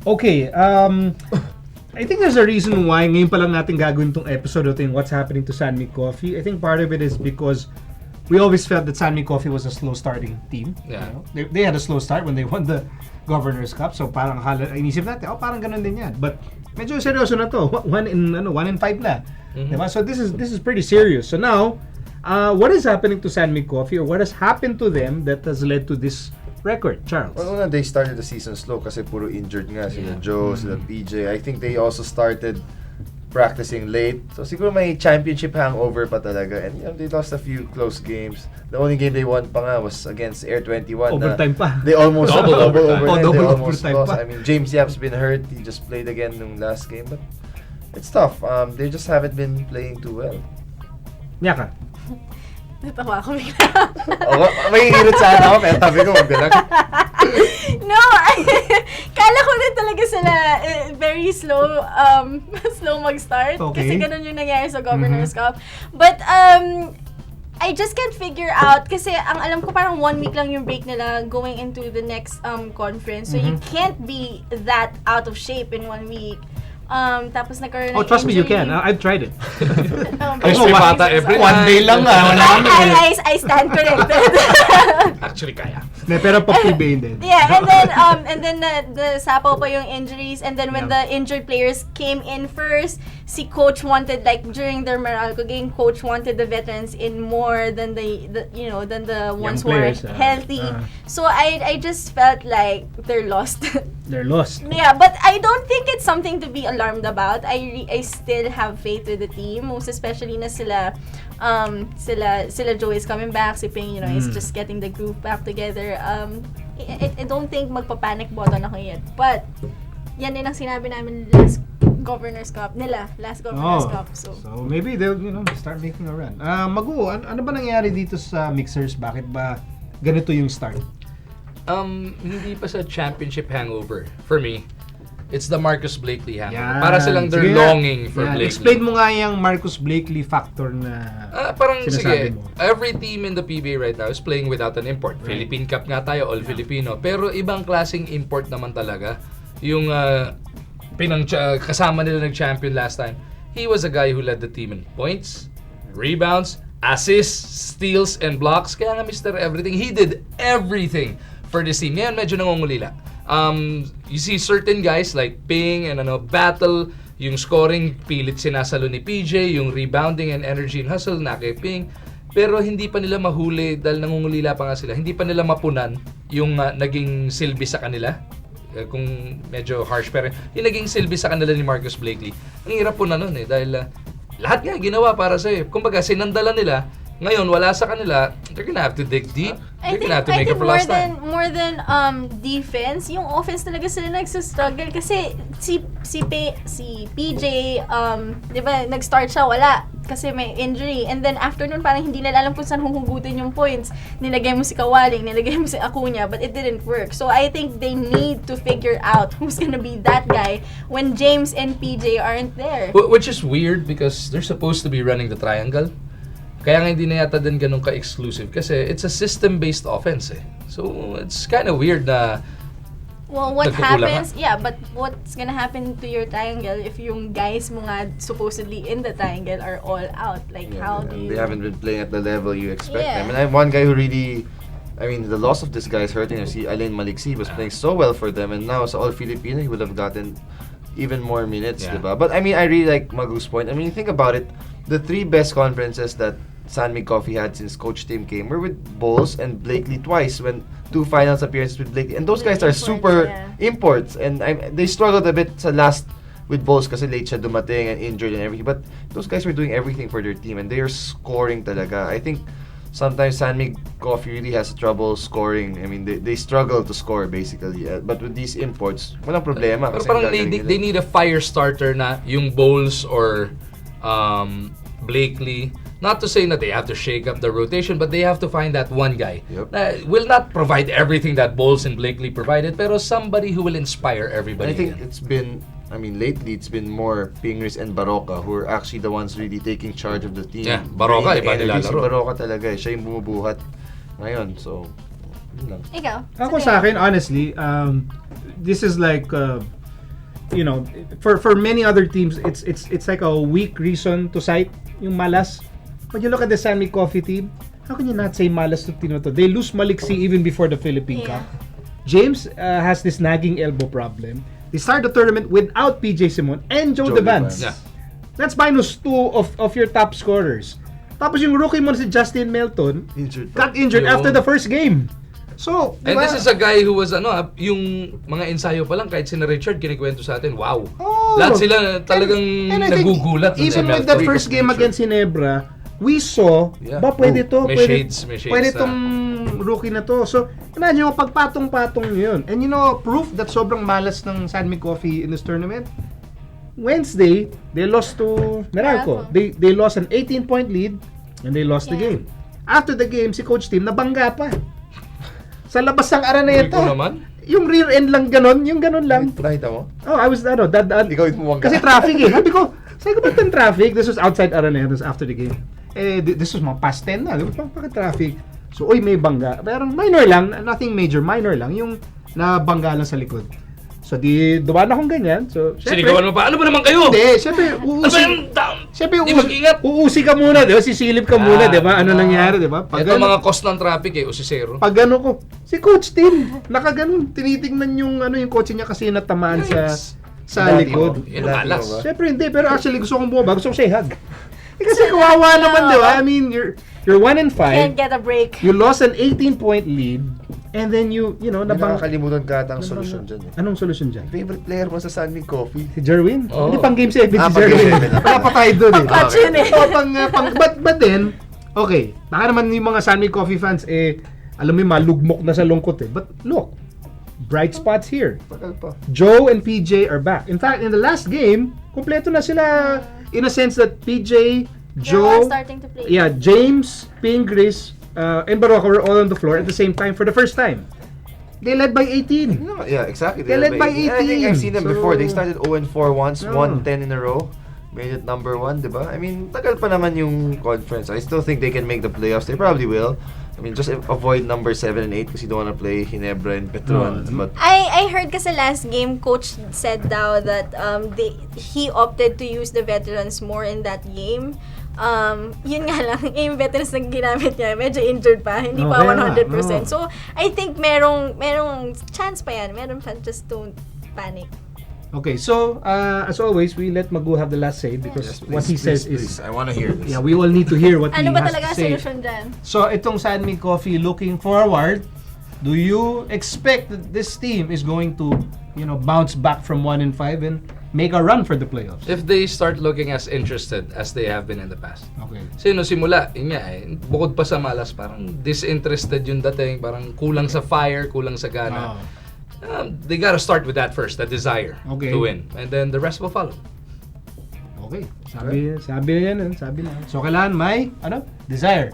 Okay, I think there's a reason why ngayon pa lang natin gagawin tong episode natin what's happening to San Mig Coffee. I think part of it is because we always felt that San Mig Coffee was a slow starting team. Yeah. You know? They had a slow start when they won the Governor's Cup. So parang inisip natin, parang ganun din yan. But medyo seryoso na to. 1 in 5 na. Mm-hmm. Diba? So this is pretty serious. So now, what is happening to San Mig Coffee or what has happened to them that has led to this record, Charles? Well, they started the season slow kasi puro injured nga sila Joe, sila PJ. I think they also started practicing late. So siguro may championship hangover pa talaga. And they lost a few close games. The only game they won pa nga was against Air 21. Overtime pa. They almost Double overtime. They almost overtime lost. pa. I mean, James Yap's been hurt. He just played again nung last game. But it's tough. They just haven't been playing too well. Nyaka. Natawa ko bigla. May hirot sana ako, pero sabi ko, magbilang. No, kala ko din talaga sila very slow slow mag-start. Okay. Kasi ganun yung nangyari sa Governor's Cup. But I just can't figure out kasi ang alam ko parang 1 week lang yung break nila going into the next conference. So you can't be that out of shape in 1 week. Tapos nagkaroon ng Trust me, you injury. can. I've tried it. Crispy pata every One day lang wala kami. I stand corrected. Actually, kaya. Pero pa-pre-bay din. Yeah, and then the sapaw pa yung injuries, and then when the injured players came in first, si coach wanted, like during their Meralco game, coach wanted the veterans in more than the ones who are players, healthy. So I just felt like they're lost. They're lost. Yeah, but I don't think it's something to be alarmed about. I still have faith with the team, most especially na sila Joe is coming back, si Ping, is just getting the groove back together. I don't think magpa-panic button ako yet. But yan din ang sinabi namin last Governor's Cup. So maybe they'll start making a run. Magu, ano ba nangyari dito sa Mixers? Bakit ba ganito yung start? Hindi pa sa championship hangover. For me, it's the Marcus Blakely hangover. Yan. Para silang they're Sige longing for yan. Blakely. Explain mo nga yung Marcus Blakely factor na Parang sinasabi sige, mo. every team in the PBA right now is playing without an import. Right. Philippine Cup nga tayo, all Filipino. Pero ibang klaseng import naman talaga. Yung kasama nila nag-champion last time. He was a guy who led the team in points, rebounds, assists, steals, and blocks. Kaya nga Mr. Everything. He did everything for this team. Ngayon medyo nangungulila. You see certain guys like Ping and battle, yung scoring pilit sinasalo ni PJ, yung rebounding and energy and hustle na kay Ping. Pero hindi pa nila mahuli dahil nangungulila pa nga sila. Hindi pa nila mapunan yung naging silbi sa kanila. Kung medyo harsh pero yung naging silbi sa kanila ni Marcus Blakely. Ang hirap po na nun dahil lahat nga ginawa para sa'yo. Kumbaga sinandala nila. Ngayon, wala sa kanila, they're gonna have to dig deep. They're gonna have to make up for last time. More than defense, yung offense talaga sila nagsastruggle kasi si PJ, di ba, nag-start siya, wala. Kasi may injury. And then after nun, parang hindi nila alam kung saan huhugutin yung points. Nilagay mo si Kawaling, nilagay mo si Acuna, but it didn't work. So I think they need to figure out who's gonna be that guy when James and PJ aren't there. Which is weird because they're supposed to be running the triangle. Kaya nga hindi na yata din ganun ka-exclusive kasi it's a system-based offense So, it's kind of weird na well, what happens, but what's gonna happen to your triangle if yung guys mo nga supposedly in the triangle are all out? Like, how do you... They haven't been playing at the level you expect Yeah. them. And I have one guy who really... the loss of this guy is hurting. See, Alain Maliksi was playing so well for them and now sa All-Filipino, he would have gotten even more minutes, diba? But I really like Magu's point. Think about it. The 3 best conferences that San Mig Coffee had since Coach Tim came were with Bowles and Blakely twice when 2 finals appearances with Blakely. And those guys are super imports. And they struggled a bit sa last with Bowles kasi late siya dumating and injured and everything. But those guys were doing everything for their team and they are scoring talaga. I think sometimes San Mig Coffee really has trouble scoring. They struggle to score basically. But with these imports, walang problema. Pero parang they need a fire starter na yung Bowles or Blakely. Not to say that they have to shake up the rotation, but they have to find that one guy. That will not provide everything that Bowles and Blakely provided, pero somebody who will inspire everybody. I think it's been, lately it's been more Pingris and Baroka who are actually the ones really taking charge of the team. Yeah, Baroka, iba nilalaro. Si Baroka talaga siya yung bumubuhat ngayon. So, Ikaw? Ako sabihin. sa akin, honestly, this is like, you know, for many other teams, it's like a weak reason to cite yung malas. When you look at the San Mig Coffee team, how can you not say malas to team na to? They lose Maliksi even before the Philippine Yeah. Cup. James has this nagging elbow problem. They start the tournament without PJ Simon and Joe Devance. Yeah. That's -2 of your top scorers. Tapos yung rookie mo na si Justin Melton got injured Yung- after the first game. So, And diba? this is a guy who was yung mga ensayo pa lang kahit sina Richard kinikwento sa atin. Wow. Oh. Lahat sila talagang And I think nagugulat dun sa even with Melton. that first game against Ginebra, we saw, Yeah. ba pwede to, May pwede, shades pwede na. tong rookie na to. So, imagine mo, pagpatong-patong yun. And you know, proof that sobrang malas ng San Mig Coffee in this tournament, Wednesday, they lost to Meralco. They lost an 18-point lead and they lost the Yeah. game. After the game, si Coach Tim nabangga pa. Sa labas ng Araneta. Rico naman. Yung rear end lang ganon, yung ganon lang. Nakita mo? Oh, I was, dadaan. Ikaw yung bumangga. Kasi traffic eh. Sabi ko, ba't ng traffic? This was outside Araneta, this was after the game. This was mga past 10 na. Bakit traffic? So, may bangga. Pero minor lang, nothing major, minor lang. Yung nabangga lang sa likod. So, dumaan akong ganyan. So, Sinigawan mo pa. Ano ba naman kayo? Hindi, syempre, Ano ba yung down? Syempre, Di mag-ingat. uusi ka muna, di ba? Sisilip ka muna, di ba? Ano nangyari, di ba? Ito mga cost ng traffic usisero. Pag ano ko, si Coach Tim, nakaganon, tinitingnan yung yung kotse niya kasi natamaan sa likod. Yun ang alas. Syempre hindi, pero actually gusto kong bumaba, gusto ko siya i-hug. Kasi kawawa naman, di ba? I mean, you're 1-5. Can't get a break. You lost an 18-point lead, and then you know, May nakakalimutan ka ata ang solusyon dyan eh. Anong solusyon dyan? Favorite player mo sa San Mig Coffee? Si Jerwin? Oo. Hindi pang game 7 si Pang Jerwin. game 7 na. Wala pa tayo doon eh. Patch yun eh. So, but then, okay, baka naman yung mga San Mig Coffee fans, alam mo yung malugmok na sa lungkot eh. But look, bright spots here. Tagal pa. Joe and PJ are back. In fact, in the last game, kompleto na sila in a sense that PJ, Joe, Starting to play. yeah, James, Pingris, and Barroca were all on the floor at the same time for the first time. They led by 18. Yeah, exactly. They led by I think 18. I've seen them So- before. They started 0-4 once, Yeah. won 10 in a row. Made it number 1, di ba? I mean, tagal pa naman yung conference. I still think they can make the playoffs. They probably will. I mean, just avoid number 7 and 8 because you don't want to play Ginebra and Petron. But I heard kasi last game, coach said daw that he opted to use the veterans more in that game. Yun nga lang, yung veterans na ginamit niya, medyo injured pa, hindi pa Okay na, 100%. So, I think merong chance pa yan. Meron pa, just don't panic. Okay, so as always, we let Magu have the last say because what he says is, I want to hear this. yeah, we all need to hear what Ano he ba has talaga to ang say. solusyon dyan? So, itong San Mig Coffee looking forward, do you expect that this team is going to, bounce back from 1-5 and make a run for the playoffs? If they start looking as interested as they have been in the past. Okay. Sino simula, yun nga bukod pa sa malas, parang disinterested yung dating, parang kulang sa fire, kulang sa gana. They gotta start with that first, the desire Okay. to win. And then the rest will follow. Okay. Sabi na. So, kailangan may, desire.